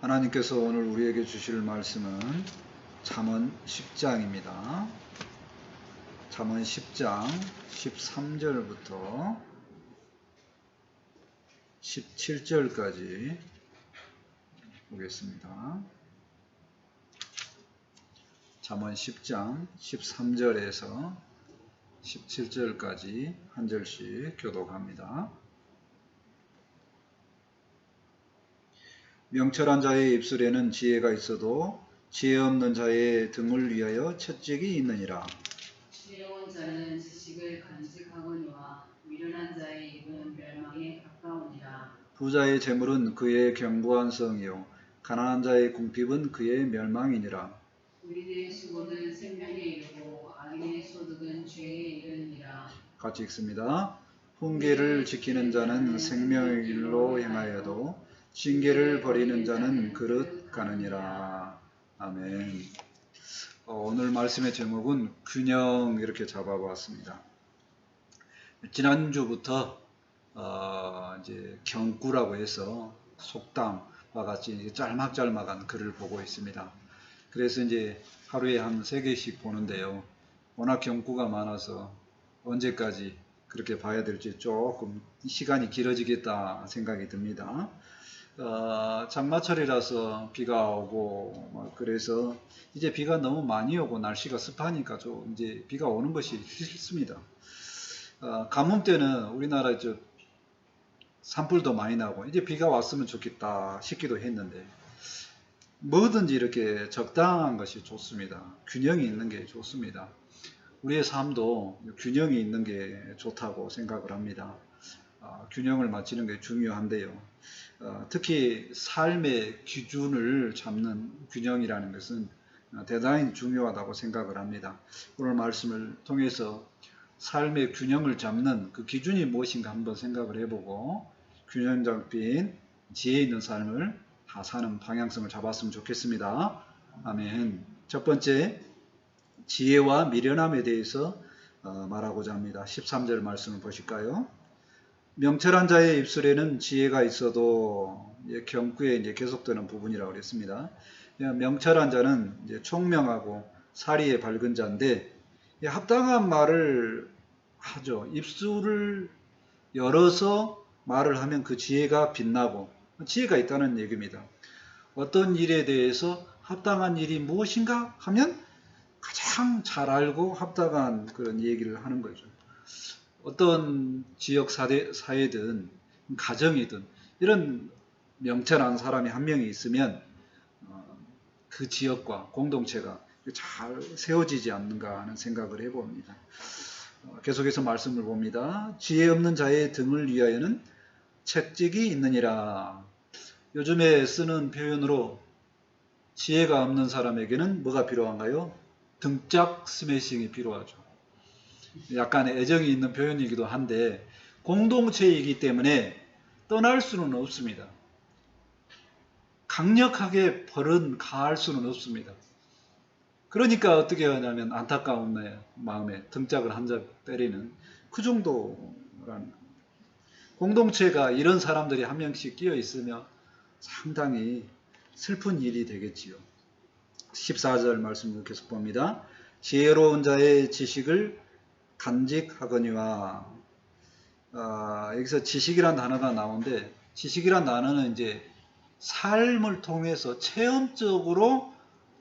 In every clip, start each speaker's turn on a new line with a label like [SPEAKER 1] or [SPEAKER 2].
[SPEAKER 1] 하나님께서 오늘 우리에게 주실 말씀은 잠언 10장입니다. 잠언 10장 13절부터 17절까지 보겠습니다. 잠언 10장 13절에서 17절까지 한 절씩 교독합니다. 명철한 자의 입술에는 지혜가 있어도 지혜 없는 자의 등을 위하여 채찍이 있느니라.
[SPEAKER 2] 지혜로운 자는 지식을 간직하거니와 미련한 자의 입은 멸망에 가까우니라.
[SPEAKER 1] 부자의 재물은 그의 견고한 성이요 가난한 자의 궁핍은 그의 멸망이니라.
[SPEAKER 2] 의인의 수고는 생명에 이르고 악인의 소득은 죄에 이르느니라.
[SPEAKER 1] 같이 읽습니다. 훈계를 지키는 자는 생명의 길로 행하여도 징계를 버리는 자는 그릇 가느니라. 아멘. 오늘 말씀의 제목은 균형 이렇게 잡아봤습니다. 지난주부터 이제 경구라고 해서 속담과 같이 짤막짤막한 글을 보고 있습니다. 그래서 이제 하루에 한 3개씩 보는데요. 워낙 경구가 많아서 언제까지 그렇게 봐야 될지 조금 시간이 길어지겠다 생각이 듭니다. 장마철이라서 비가 오고 그래서 이제 비가 너무 많이 오고 날씨가 습하니까 좀 이제 비가 오는 것이 싫습니다. 가뭄 때는 우리나라 산불도 많이 나고 이제 비가 왔으면 좋겠다 싶기도 했는데 뭐든지 이렇게 적당한 것이 좋습니다. 균형이 있는 게 좋습니다. 우리의 삶도 균형이 있는 게 좋다고 생각을 합니다. 균형을 맞추는 게 중요한데요. 특히 삶의 기준을 잡는 균형이라는 것은 대단히 중요하다고 생각을 합니다. 오늘 말씀을 통해서 삶의 균형을 잡는 그 기준이 무엇인가 한번 생각을 해보고 균형 잡힌 지혜 있는 삶을 다 사는 방향성을 잡았으면 좋겠습니다. 아멘. 첫 번째, 지혜와 미련함에 대해서 말하고자 합니다. 13절 말씀을 보실까요? 명철한 자의 입술에는 지혜가 있어도 경구에 이제 계속되는 부분이라고 그랬습니다. 명철한 자는 이제 총명하고 사리에 밝은 자인데 합당한 말을 하죠. 입술을 열어서 말을 하면 그 지혜가 빛나고 지혜가 있다는 얘기입니다. 어떤 일에 대해서 합당한 일이 무엇인가 하면 가장 잘 알고 합당한 그런 얘기를 하는 거죠. 어떤 지역 사회든 가정이든 이런 명철한 사람이 한 명이 있으면 그 지역과 공동체가 잘 세워지지 않는가 하는 생각을 해봅니다. 계속해서 말씀을 봅니다. 지혜 없는 자의 등을 위하여는 채찍이 있느니라. 요즘에 쓰는 표현으로 지혜가 없는 사람에게는 뭐가 필요한가요? 등짝 스매싱이 필요하죠. 약간 애정이 있는 표현이기도 한데 공동체이기 때문에 떠날 수는 없습니다. 강력하게 가할 수는 없습니다. 그러니까 어떻게 하냐면 안타까운 마음에 등짝을 한 대 때리는 그 정도라는 공동체가 이런 사람들이 한 명씩 끼어 있으면 상당히 슬픈 일이 되겠지요. 14절 말씀을 계속 봅니다. 지혜로운 자의 지식을 간직하거니와 여기서 지식이란 단어가 나오는데 지식이란 단어는 이제 삶을 통해서 체험적으로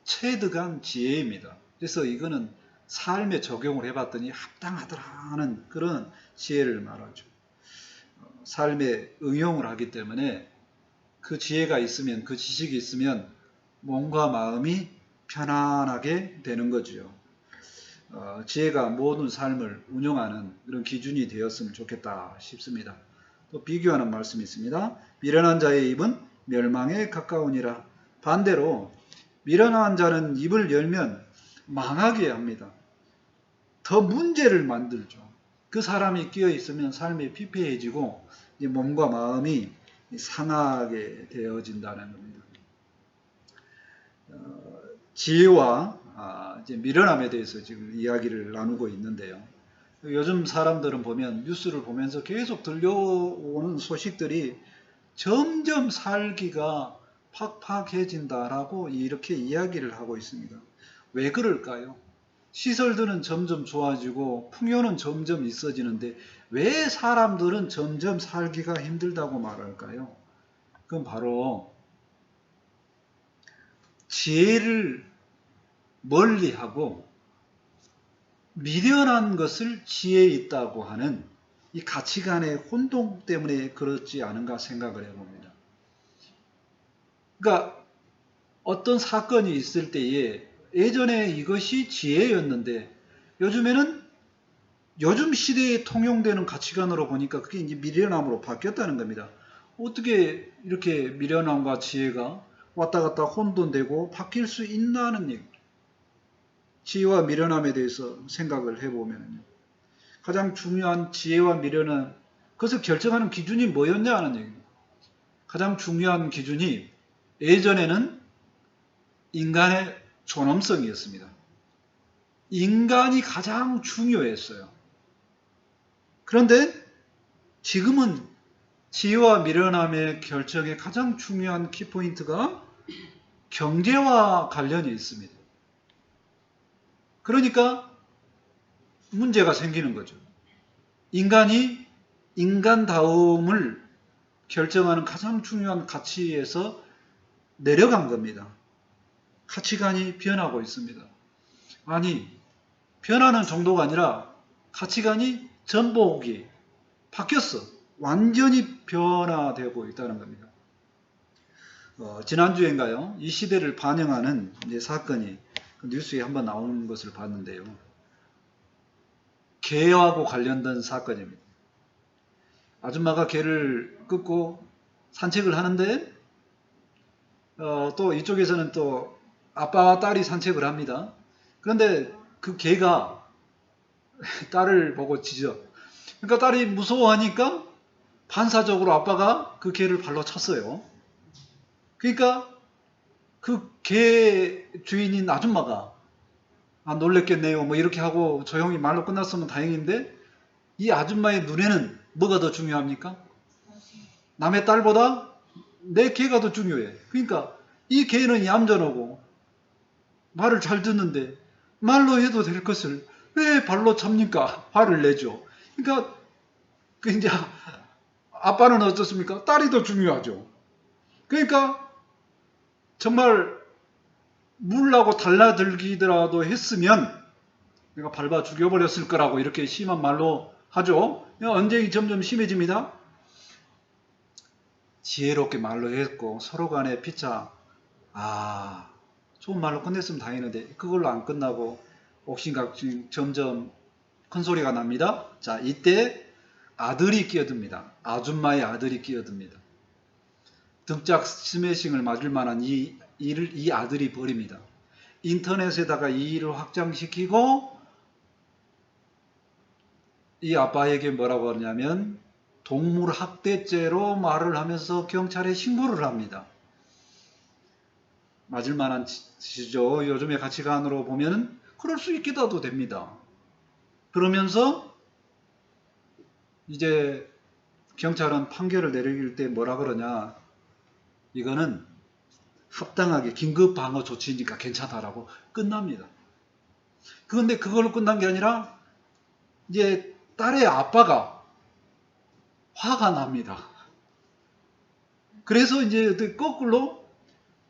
[SPEAKER 1] 체득한 지혜입니다. 그래서 이거는 삶에 적용을 해봤더니 합당하더라 하는 그런 지혜를 말하죠. 삶에 응용을 하기 때문에 그 지혜가 있으면 그 지식이 있으면 몸과 마음이 편안하게 되는 거죠. 지혜가 모든 삶을 운영하는 그런 기준이 되었으면 좋겠다 싶습니다. 또 비교하는 말씀이 있습니다. 미련한 자의 입은 멸망에 가까우니라. 반대로 미련한 자는 입을 열면 망하게 합니다. 더 문제를 만들죠. 그 사람이 끼어 있으면 삶이 피폐해지고 몸과 마음이 상하게 되어진다는 겁니다. 지혜와 이제 미련함에 대해서 지금 이야기를 나누고 있는데요. 요즘 사람들은 보면 뉴스를 보면서 계속 들려오는 소식들이 점점 살기가 팍팍해진다라고 이렇게 이야기를 하고 있습니다. 왜 그럴까요? 시설들은 점점 좋아지고 풍요는 점점 있어지는데 왜 사람들은 점점 살기가 힘들다고 말할까요? 그건 바로 지혜를 멀리하고 미련한 것을 지혜에 있다고 하는 이 가치관의 혼동 때문에 그렇지 않은가 생각을 해봅니다. 그러니까 어떤 사건이 있을 때에 예전에 이것이 지혜였는데 요즘 시대에 통용되는 가치관으로 보니까 그게 이제 미련함으로 바뀌었다는 겁니다. 어떻게 이렇게 미련함과 지혜가 왔다 갔다 혼돈되고 바뀔 수 있나는 얘기. 지혜와 미련함에 대해서 생각을 해보면요. 가장 중요한 지혜와 미련은 그것을 결정하는 기준이 뭐였냐 하는 얘기입니다. 가장 중요한 기준이 예전에는 인간의 존엄성이었습니다. 인간이 가장 중요했어요. 그런데 지금은 지혜와 미련함의 결정의 가장 중요한 키포인트가 경제와 관련이 있습니다. 그러니까 문제가 생기는 거죠. 인간이 인간다움을 결정하는 가장 중요한 가치에서 내려간 겁니다. 가치관이 변하고 있습니다. 아니, 변하는 정도가 아니라 가치관이 전복이 바뀌었어. 완전히 변화되고 있다는 겁니다. 지난주엔가요? 이 시대를 반영하는 이제 사건이 뉴스에 한번 나오는 것을 봤는데요. 개하고 관련된 사건입니다. 아줌마가 개를 끊고 산책을 하는데 또 이쪽에서는 또 아빠와 딸이 산책을 합니다. 그런데 그 개가 딸을 보고 짖어. 그러니까 딸이 무서워하니까 반사적으로 아빠가 그 개를 발로 쳤어요. 그러니까 그 개 주인인 아줌마가 놀랬겠네요. 뭐 이렇게 하고 조용히 말로 끝났으면 다행인데 이 아줌마의 눈에는 뭐가 더 중요합니까? 남의 딸보다 내 개가 더 중요해. 그러니까 이 개는 얌전하고 말을 잘 듣는데 말로 해도 될 것을 왜 발로 찹니까? 화를 내죠. 그러니까 그 이제 아빠는 어떻습니까? 딸이 더 중요하죠. 그러니까 정말 물라고 달라들기더라도 했으면 내가 밟아 죽여버렸을 거라고 이렇게 심한 말로 하죠. 언쟁이 점점 심해집니다. 지혜롭게 말로 했고 서로 간에 피차 좋은 말로 끝냈으면 다행인데 그걸로 안 끝나고 옥신각신 점점 큰 소리가 납니다. 자, 이때 아들이 끼어듭니다. 아줌마의 아들이 끼어듭니다. 등짝 스매싱을 맞을 만한 이 일을 이 아들이 벌입니다. 인터넷에다가 이 일을 확장시키고 이 아빠에게 뭐라고 하냐면 동물학대죄로 말을 하면서 경찰에 신고를 합니다. 맞을 만한 짓이죠. 요즘의 가치관으로 보면 그럴 수 있기도 됩니다. 그러면서 이제 경찰은 판결을 내릴 때 뭐라 그러냐, 이거는 합당하게 긴급 방어 조치니까 괜찮다라고 끝납니다. 그런데 그걸로 끝난 게 아니라 이제 딸의 아빠가 화가 납니다. 그래서 이제 거꾸로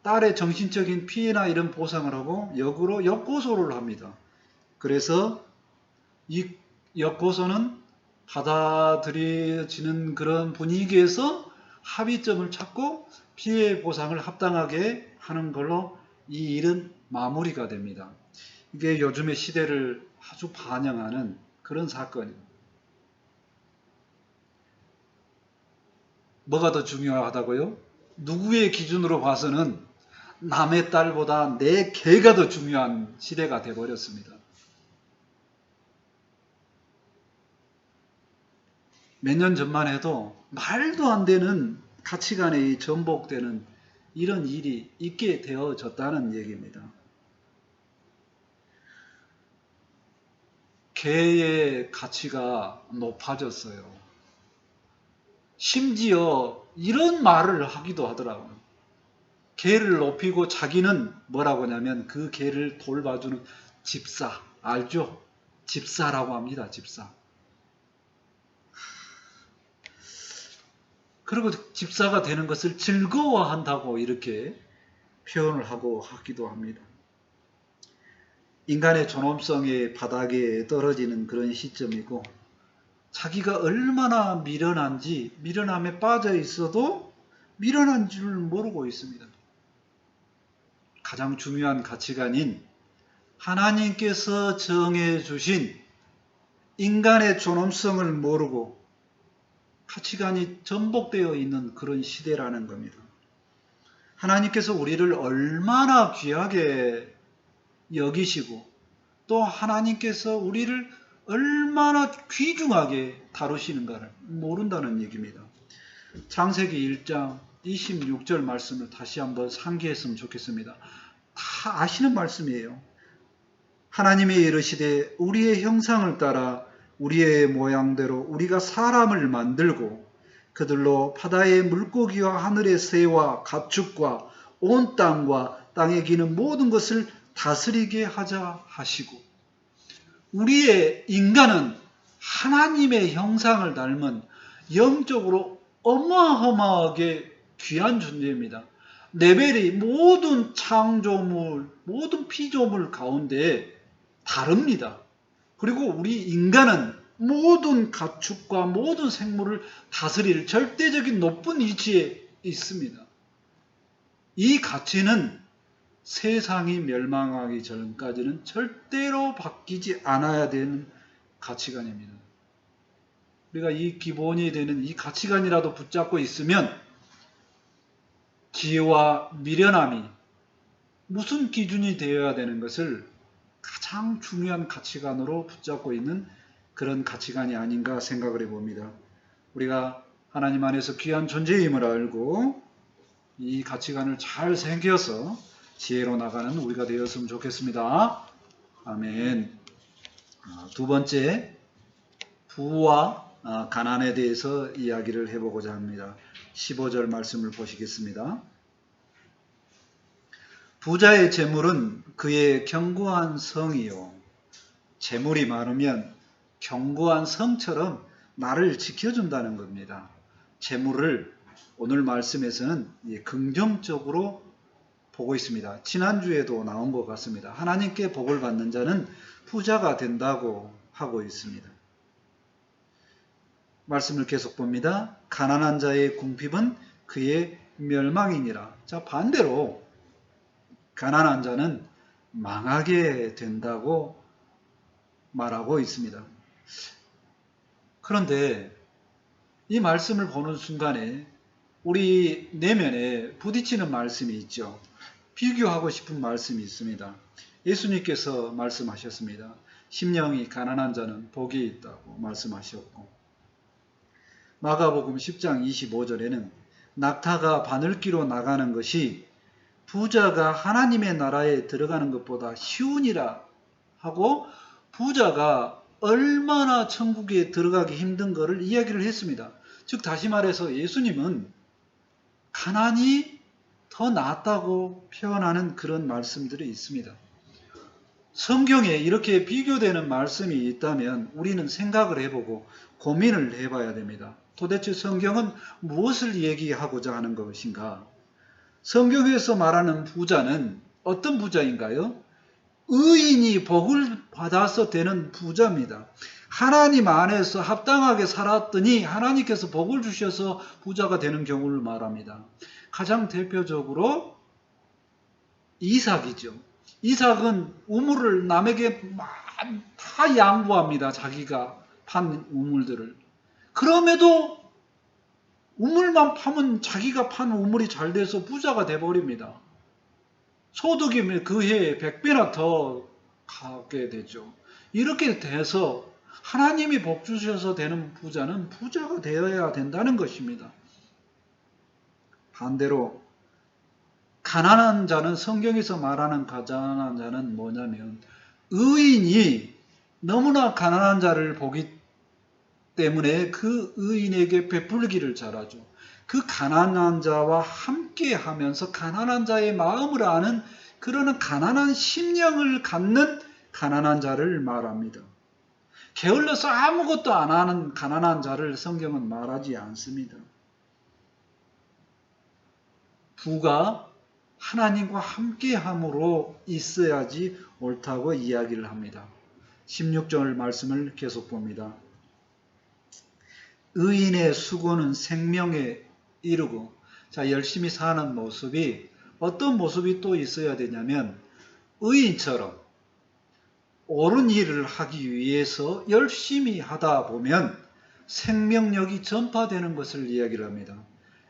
[SPEAKER 1] 딸의 정신적인 피해나 이런 보상을 하고 역으로 역고소를 합니다. 그래서 이 역고소는 받아들여지는 그런 분위기에서 합의점을 찾고 피해 보상을 합당하게 하는 걸로 이 일은 마무리가 됩니다. 이게 요즘의 시대를 아주 반영하는 그런 사건입니다. 뭐가 더 중요하다고요? 누구의 기준으로 봐서는 남의 딸보다 내 개가 더 중요한 시대가 되어버렸습니다. 몇 년 전만 해도 말도 안 되는 가치관에 전복되는 이런 일이 있게 되어졌다는 얘기입니다. 개의 가치가 높아졌어요. 심지어 이런 말을 하기도 하더라고요. 개를 높이고 자기는 뭐라고 하냐면 그 개를 돌봐주는 집사, 알죠? 집사라고 합니다. 집사. 그리고 집사가 되는 것을 즐거워한다고 이렇게 표현을 하고 하기도 합니다. 인간의 존엄성의 바닥에 떨어지는 그런 시점이고, 자기가 얼마나 미련한지, 미련함에 빠져 있어도 미련한 줄 모르고 있습니다. 가장 중요한 가치관인 하나님께서 정해주신 인간의 존엄성을 모르고 가치관이 전복되어 있는 그런 시대라는 겁니다. 하나님께서 우리를 얼마나 귀하게 여기시고 또 하나님께서 우리를 얼마나 귀중하게 다루시는가를 모른다는 얘기입니다. 창세기 1장 26절 말씀을 다시 한번 상기했으면 좋겠습니다. 다 아시는 말씀이에요. 하나님이 이르시되 우리의 형상을 따라 우리의 모양대로 우리가 사람을 만들고 그들로 바다의 물고기와 하늘의 새와 가축과 온 땅과 땅에 기는 모든 것을 다스리게 하자 하시고, 우리의 인간은 하나님의 형상을 닮은 영적으로 어마어마하게 귀한 존재입니다. 레벨이 모든 창조물, 모든 피조물 가운데 다릅니다. 그리고 우리 인간은 모든 가축과 모든 생물을 다스릴 절대적인 높은 위치에 있습니다. 이 가치는 세상이 멸망하기 전까지는 절대로 바뀌지 않아야 되는 가치관입니다. 우리가 이 기본이 되는 이 가치관이라도 붙잡고 있으면 지혜와 미련함이 무슨 기준이 되어야 되는 것을 가장 중요한 가치관으로 붙잡고 있는 그런 가치관이 아닌가 생각을 해봅니다. 우리가 하나님 안에서 귀한 존재임을 알고 이 가치관을 잘 새겨서 지혜로 나가는 우리가 되었으면 좋겠습니다. 아멘. 두 번째, 부와 가난에 대해서 이야기를 해보고자 합니다. 15절 말씀을 보시겠습니다. 부자의 재물은 그의 견고한 성이요. 재물이 많으면 견고한 성처럼 나를 지켜준다는 겁니다. 재물을 오늘 말씀에서는 긍정적으로 보고 있습니다. 지난주에도 나온 것 같습니다. 하나님께 복을 받는 자는 부자가 된다고 하고 있습니다. 말씀을 계속 봅니다. 가난한 자의 궁핍은 그의 멸망이니라. 자, 반대로 가난한 자는 망하게 된다고 말하고 있습니다. 그런데 이 말씀을 보는 순간에 우리 내면에 부딪히는 말씀이 있죠. 비교하고 싶은 말씀이 있습니다. 예수님께서 말씀하셨습니다. 심령이 가난한 자는 복이 있다고 말씀하셨고, 마가복음 10장 25절에는 낙타가 바늘기로 나가는 것이 부자가 하나님의 나라에 들어가는 것보다 쉬우니라 하고, 부자가 얼마나 천국에 들어가기 힘든 것을 이야기를 했습니다. 즉 다시 말해서 예수님은 가난이 더 낫다고 표현하는 그런 말씀들이 있습니다. 성경에 이렇게 비교되는 말씀이 있다면 우리는 생각을 해보고 고민을 해봐야 됩니다. 도대체 성경은 무엇을 얘기하고자 하는 것인가? 성경에서 말하는 부자는 어떤 부자인가요? 의인이 복을 받아서 되는 부자입니다. 하나님 안에서 합당하게 살았더니 하나님께서 복을 주셔서 부자가 되는 경우를 말합니다. 가장 대표적으로 이삭이죠. 이삭은 우물을 남에게 다 양보합니다. 자기가 판 우물들을. 그럼에도 우물만 파면 자기가 판 우물이 잘 돼서 부자가 돼버립니다. 소득이 그 해에 100배나 더 가게 되죠. 이렇게 돼서 하나님이 복 주셔서 되는 부자는 부자가 되어야 된다는 것입니다. 반대로 가난한 자는, 성경에서 말하는 가난한 자는 뭐냐면 의인이 너무나 가난한 자를 보기 때문에 그 의인에게 베풀기를 잘하죠. 그 가난한 자와 함께 하면서 가난한 자의 마음을 아는 그러는 가난한 심령을 갖는 가난한 자를 말합니다. 게을러서 아무것도 안 하는 가난한 자를 성경은 말하지 않습니다. 부가 하나님과 함께함으로 있어야지 옳다고 이야기를 합니다. 16절 말씀을 계속 봅니다. 의인의 수고는 생명에 이르고, 자, 열심히 사는 모습이 어떤 모습이 또 있어야 되냐면 의인처럼 옳은 일을 하기 위해서 열심히 하다 보면 생명력이 전파되는 것을 이야기를 합니다.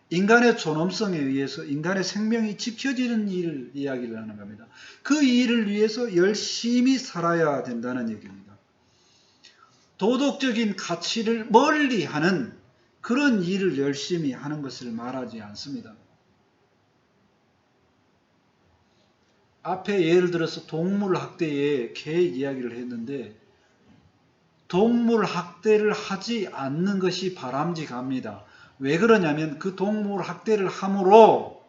[SPEAKER 1] 인간의 존엄성에 의해서 인간의 생명이 지켜지는 일을 이야기를 하는 겁니다. 그 일을 위해서 열심히 살아야 된다는 얘기입니다. 도덕적인 가치를 멀리하는 그런 일을 열심히 하는 것을 말하지 않습니다. 앞에 예를 들어서 동물 학대에 개 이야기를 했는데 동물 학대를 하지 않는 것이 바람직합니다. 왜 그러냐면 그 동물 학대를 함으로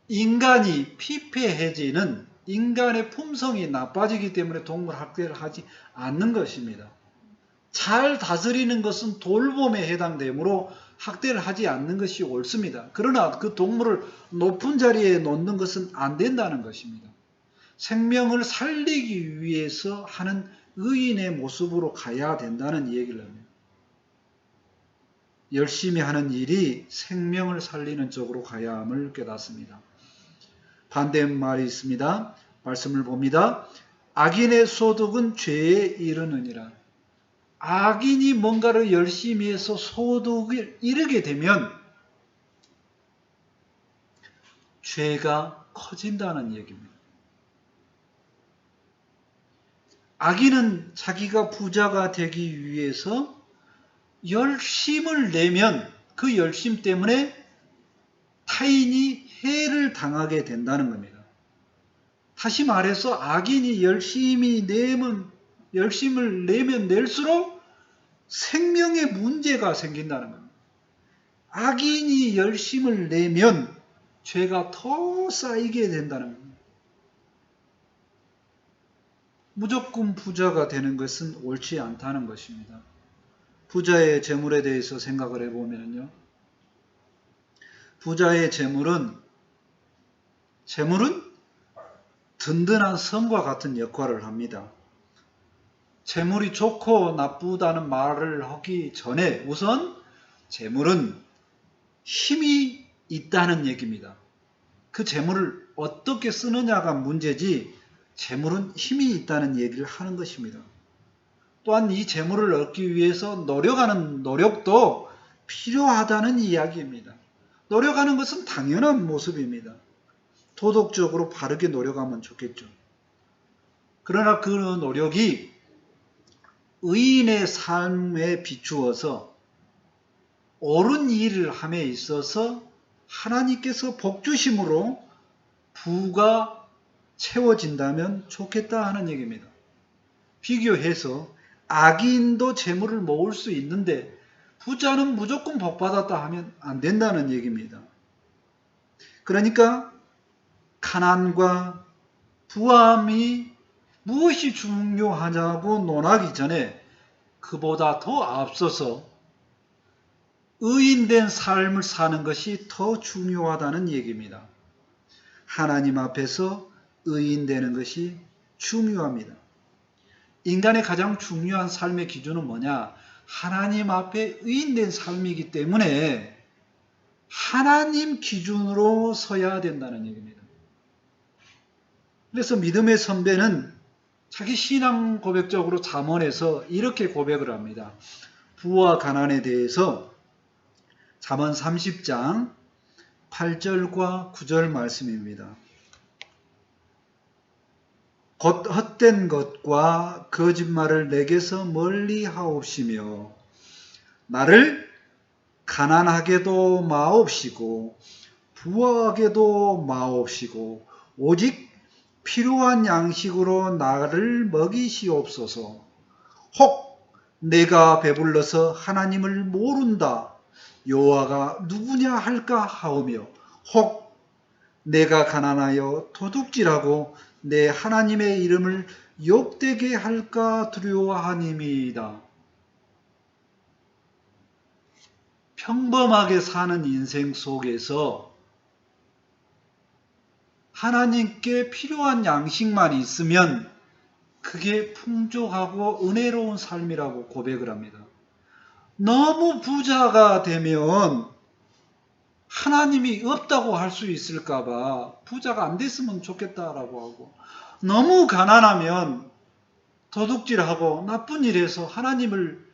[SPEAKER 1] 인간이 피폐해지는 인간의 품성이 나빠지기 때문에 동물 학대를 하지 않는 것입니다. 잘 다스리는 것은 돌봄에 해당되므로 학대를 하지 않는 것이 옳습니다. 그러나 그 동물을 높은 자리에 놓는 것은 안 된다는 것입니다. 생명을 살리기 위해서 하는 의인의 모습으로 가야 된다는 얘기를 합니다. 열심히 하는 일이 생명을 살리는 쪽으로 가야 함을 깨닫습니다. 반대말이 있습니다. 말씀을 봅니다. 악인의 소득은 죄에 이르느니라. 악인이 뭔가를 열심히 해서 소득을 이루게 되면 죄가 커진다는 얘기입니다. 악인은 자기가 부자가 되기 위해서 열심을 내면 그 열심 때문에 타인이 해를 당하게 된다는 겁니다. 다시 말해서 악인이 열심을 내면 낼수록 생명에 문제가 생긴다는 겁니다. 악인이 열심을 내면 죄가 더 쌓이게 된다는 겁니다. 무조건 부자가 되는 것은 옳지 않다는 것입니다. 부자의 재물에 대해서 생각을 해보면요. 부자의 재물은 든든한 성과 같은 역할을 합니다. 재물이 좋고 나쁘다는 말을 하기 전에 우선 재물은 힘이 있다는 얘기입니다. 그 재물을 어떻게 쓰느냐가 문제지 재물은 힘이 있다는 얘기를 하는 것입니다. 또한 이 재물을 얻기 위해서 노력하는 노력도 필요하다는 이야기입니다. 노력하는 것은 당연한 모습입니다. 도덕적으로 바르게 노력하면 좋겠죠. 그러나 그 노력이 의인의 삶에 비추어서 옳은 일을 함에 있어서 하나님께서 복 주심으로 부가 채워진다면 좋겠다 하는 얘기입니다. 비교해서 악인도 재물을 모을 수 있는데 부자는 무조건 복 받았다 하면 안 된다는 얘기입니다. 그러니까 가난과 부함이 무엇이 중요하냐고 논하기 전에 그보다 더 앞서서 의인된 삶을 사는 것이 더 중요하다는 얘기입니다. 하나님 앞에서 의인되는 것이 중요합니다. 인간의 가장 중요한 삶의 기준은 뭐냐? 하나님 앞에 의인된 삶이기 때문에 하나님 기준으로 서야 된다는 얘기입니다. 그래서 믿음의 선배는 자기 신앙 고백적으로 잠언에서 이렇게 고백을 합니다. 부와 가난에 대해서 잠언 30장 8절과 9절 말씀입니다. 곧 헛된 것과 거짓말을 내게서 멀리 하옵시며 나를 가난하게도 마옵시고 부하게도 마옵시고 오직 필요한 양식으로 나를 먹이시옵소서. 혹 내가 배불러서 하나님을 모른다 여호와가 누구냐 할까 하오며 혹 내가 가난하여 도둑질하고 내 하나님의 이름을 욕되게 할까 두려워하님이다. 평범하게 사는 인생 속에서 하나님께 필요한 양식만 있으면 그게 풍족하고 은혜로운 삶이라고 고백을 합니다. 너무 부자가 되면 하나님이 없다고 할 수 있을까봐 부자가 안 됐으면 좋겠다라고 하고, 너무 가난하면 도둑질하고 나쁜 일해서 하나님을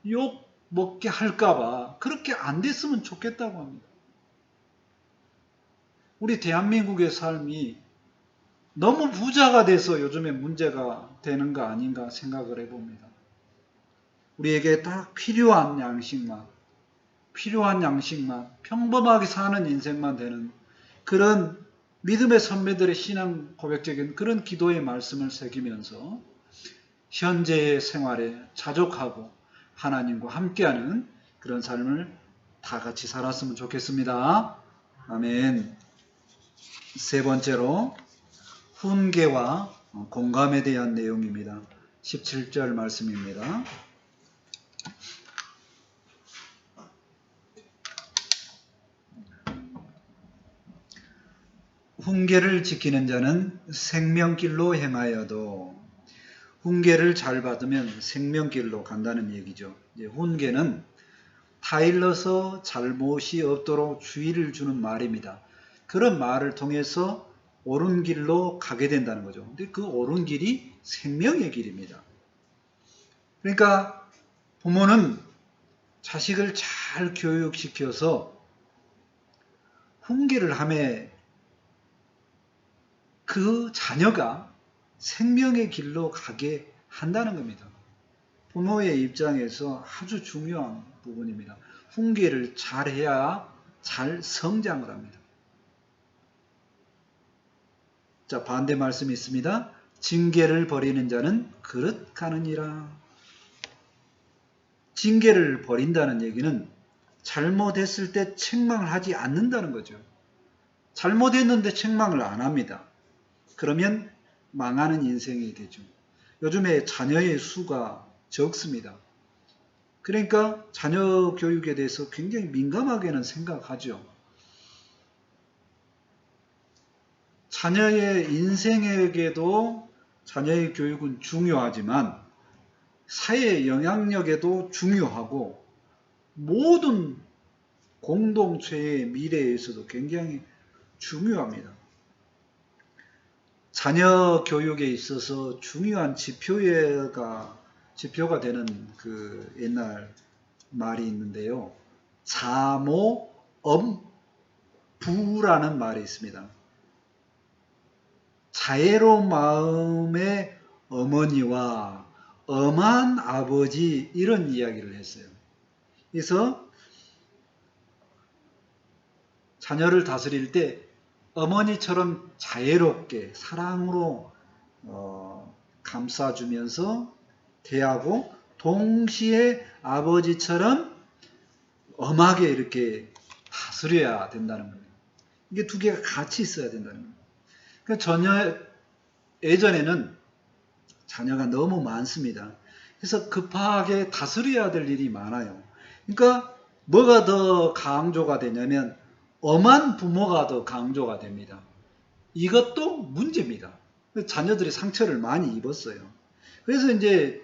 [SPEAKER 1] 욕 먹게 할까봐 그렇게 안 됐으면 좋겠다고 합니다. 우리 대한민국의 삶이 너무 부자가 돼서 요즘에 문제가 되는 거 아닌가 생각을 해봅니다. 우리에게 딱 필요한 양식만, 평범하게 사는 인생만 되는 그런 믿음의 선배들의 신앙 고백적인 그런 기도의 말씀을 새기면서 현재의 생활에 자족하고 하나님과 함께하는 그런 삶을 다 같이 살았으면 좋겠습니다. 아멘. 세 번째로 훈계와 공감에 대한 내용입니다. 17절 말씀입니다. 훈계를 지키는 자는 생명길로 행하여도, 훈계를 잘 받으면 생명길로 간다는 얘기죠. 훈계는 타일러서 잘못이 없도록 주의를 주는 말입니다. 그런 말을 통해서 옳은 길로 가게 된다는 거죠. 근데 그 옳은 길이 생명의 길입니다. 그러니까 부모는 자식을 잘 교육시켜서 훈계를 하며 그 자녀가 생명의 길로 가게 한다는 겁니다. 부모의 입장에서 아주 중요한 부분입니다. 훈계를 잘해야 잘 성장을 합니다. 자, 반대 말씀이 있습니다. 징계를 버리는 자는 그릇 가느니라. 징계를 버린다는 얘기는 잘못했을 때 책망을 하지 않는다는 거죠. 잘못했는데 책망을 안 합니다. 그러면 망하는 인생이 되죠. 요즘에 자녀의 수가 적습니다. 그러니까 자녀 교육에 대해서 굉장히 민감하게는 생각하죠. 자녀의 인생에게도 자녀의 교육은 중요하지만 사회의 영향력에도 중요하고 모든 공동체의 미래에서도 굉장히 중요합니다. 자녀 교육에 있어서 중요한 지표가 되는 그 옛날 말이 있는데요. 자모엄부라는 말이 있습니다. 자애로운 마음의 어머니와 엄한 아버지, 이런 이야기를 했어요. 그래서 자녀를 다스릴 때 어머니처럼 자애롭게 사랑으로 감싸주면서 대하고, 동시에 아버지처럼 엄하게 이렇게 다스려야 된다는 거예요. 이게 두 개가 같이 있어야 된다는 거예요. 그러니까 예전에는 자녀가 너무 많습니다. 그래서 급하게 다스려야 될 일이 많아요. 그러니까 뭐가 더 강조가 되냐면 엄한 부모가 더 강조가 됩니다. 이것도 문제입니다. 자녀들이 상처를 많이 입었어요. 그래서 이제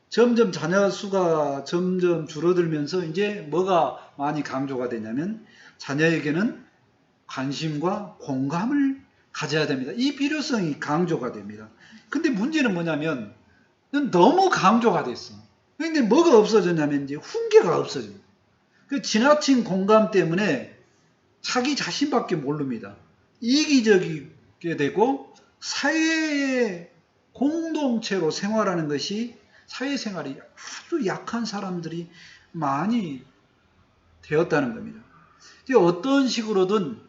[SPEAKER 1] 점점 자녀 수가 점점 줄어들면서 이제 뭐가 많이 강조가 되냐면 자녀에게는 관심과 공감을 가져야 됩니다. 이 필요성이 강조가 됩니다. 근데 문제는 뭐냐면 너무 강조가 됐어. 근데 뭐가 없어졌냐면 이제 훈계가 없어집니다. 그 지나친 공감 때문에 자기 자신밖에 모릅니다. 이기적이게 되고 사회의 공동체로 생활하는 것이, 사회생활이 아주 약한 사람들이 많이 되었다는 겁니다. 어떤 식으로든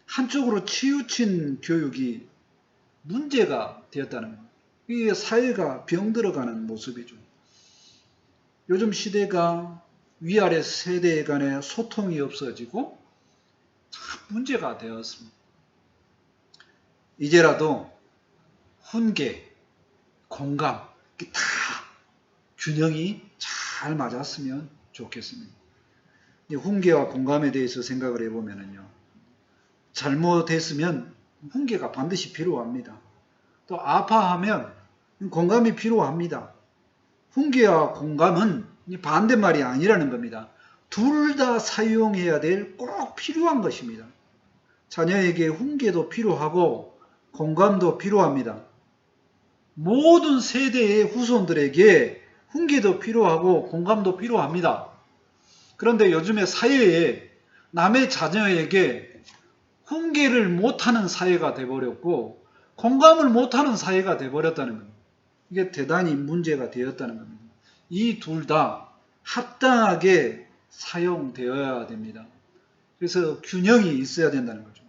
[SPEAKER 1] 한쪽으로 치우친 교육이 문제가 되었다는 겁니다. 이게 사회가 병들어가는 모습이죠. 요즘 시대가 위아래 세대 간의 소통이 없어지고 참 문제가 되었습니다. 이제라도 훈계, 공감 다 균형이 잘 맞았으면 좋겠습니다. 훈계와 공감에 대해서 생각을 해보면요. 잘못했으면 훈계가 반드시 필요합니다. 또 아파하면 공감이 필요합니다. 훈계와 공감은 반대말이 아니라는 겁니다. 둘 다 사용해야 될 꼭 필요한 것입니다. 자녀에게 훈계도 필요하고 공감도 필요합니다. 모든 세대의 후손들에게 훈계도 필요하고 공감도 필요합니다. 그런데 요즘에 사회에 남의 자녀에게 훈계를 못하는 사회가 돼버렸고 공감을 못하는 사회가 돼버렸다는 겁니다. 이게 대단히 문제가 되었다는 겁니다. 이 둘 다 합당하게 사용되어야 됩니다. 그래서 균형이 있어야 된다는 거죠.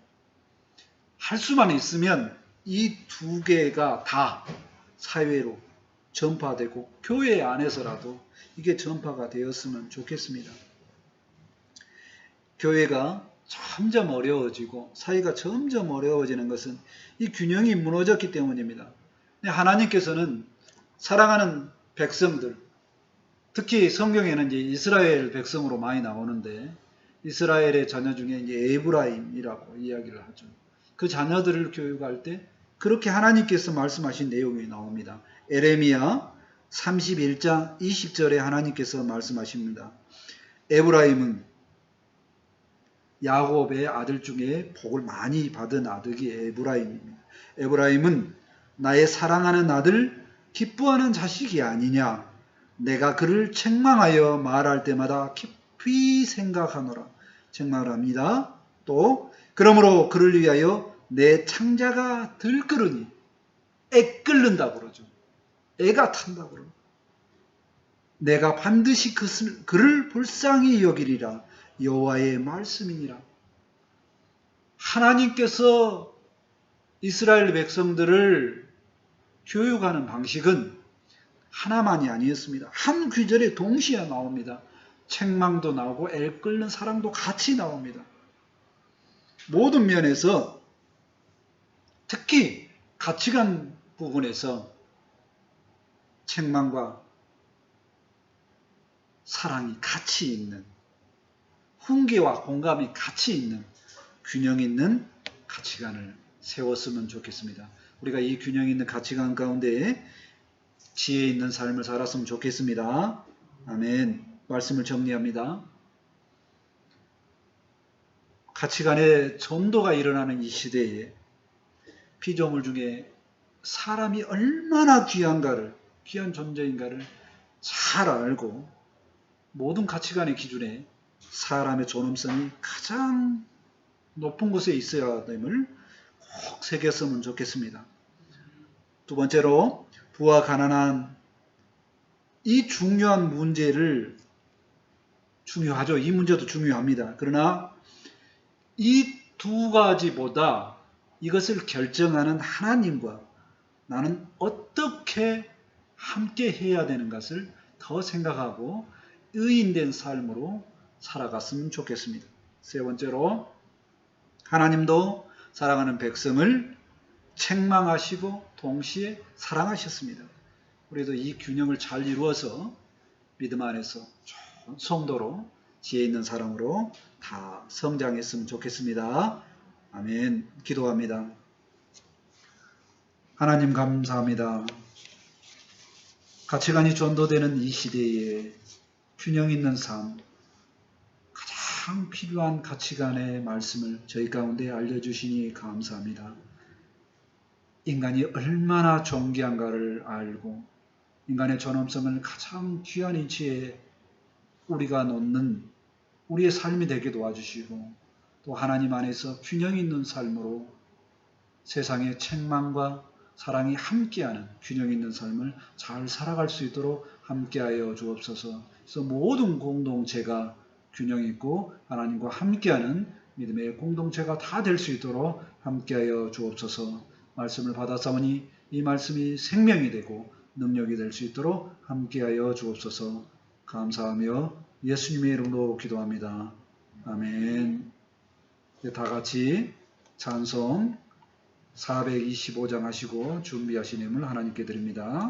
[SPEAKER 1] 할 수만 있으면 이 두 개가 다 사회로 전파되고 교회 안에서라도 이게 전파가 되었으면 좋겠습니다. 교회가 점점 어려워지고 사회가 점점 어려워지는 것은 이 균형이 무너졌기 때문입니다. 하나님께서는 사랑하는 백성들, 특히 성경에는 이제 이스라엘 백성으로 많이 나오는데 이스라엘의 자녀 중에 이제 에브라임이라고 이야기를 하죠. 그 자녀들을 교육할 때 그렇게 하나님께서 말씀하신 내용이 나옵니다. 에레미야 31장 20절에 하나님께서 말씀하십니다. 에브라임은 야곱의 아들 중에 복을 많이 받은 아들이 에브라임입니다. 에브라임은 나의 사랑하는 아들, 기뻐하는 자식이 아니냐. 내가 그를 책망하여 말할 때마다 깊이 생각하노라. 책망을 합니다. 또 그러므로 그를 위하여 내 창자가 들끓으니 애 끓는다고 그러죠. 애가 탄다고 그러죠. 내가 반드시 그를 불쌍히 여기리라. 여호와의 말씀이니라. 하나님께서 이스라엘 백성들을 교육하는 방식은 하나만이 아니었습니다. 한 구절에 동시에 나옵니다. 책망도 나오고 애 끓는 사랑도 같이 나옵니다. 모든 면에서 특히 가치관 부분에서 책망과 사랑이 같이 있는, 훈계와 공감이 같이 있는 균형 있는 가치관을 세웠으면 좋겠습니다. 우리가 이 균형 있는 가치관 가운데 지혜 있는 삶을 살았으면 좋겠습니다. 아멘. 말씀을 정리합니다. 가치관의 전도가 일어나는 이 시대에 피조물 중에 사람이 얼마나 귀한가를, 귀한 존재인가를 잘 알고 모든 가치관의 기준에 사람의 존엄성이 가장 높은 곳에 있어야 됨을 꼭 새겼으면 좋겠습니다. 두 번째로 부와 가난한 이 중요한 문제를 중요하죠. 이 문제도 중요합니다. 그러나 이 두 가지보다 이것을 결정하는 하나님과 나는 어떻게 함께 해야 되는 것을 더 생각하고 의인된 삶으로 살아갔으면 좋겠습니다. 세 번째로 하나님도 사랑하는 백성을 책망하시고 동시에 사랑하셨습니다. 우리도 이 균형을 잘 이루어서 믿음 안에서 좋은 성도로 지혜 있는 사람으로 다 성장했으면 좋겠습니다. 아멘. 기도합니다. 하나님 감사합니다. 가치관이 전도되는 이 시대에 균형 있는 삶, 가장 필요한 가치관의 말씀을 저희 가운데 알려주시니 감사합니다. 인간이 얼마나 존귀한가를 알고 인간의 존엄성을 가장 귀한 이치에 우리가 놓는 우리의 삶이 되게 도와주시고 또 하나님 안에서 균형 있는 삶으로 세상의 책망과 사랑이 함께하는 균형 있는 삶을 잘 살아갈 수 있도록 함께하여 주옵소서. 그래서 모든 공동체가 균형 있고 하나님과 함께하는 믿음의 공동체가 다 될 수 있도록 함께하여 주옵소서. 말씀을 받았사오니 이 말씀이 생명이 되고 능력이 될 수 있도록 함께하여 주옵소서. 감사하며 예수님의 이름으로 기도합니다. 아멘. 이제 다 같이 찬송 425장 하시고 준비하신 힘을 하나님께 드립니다.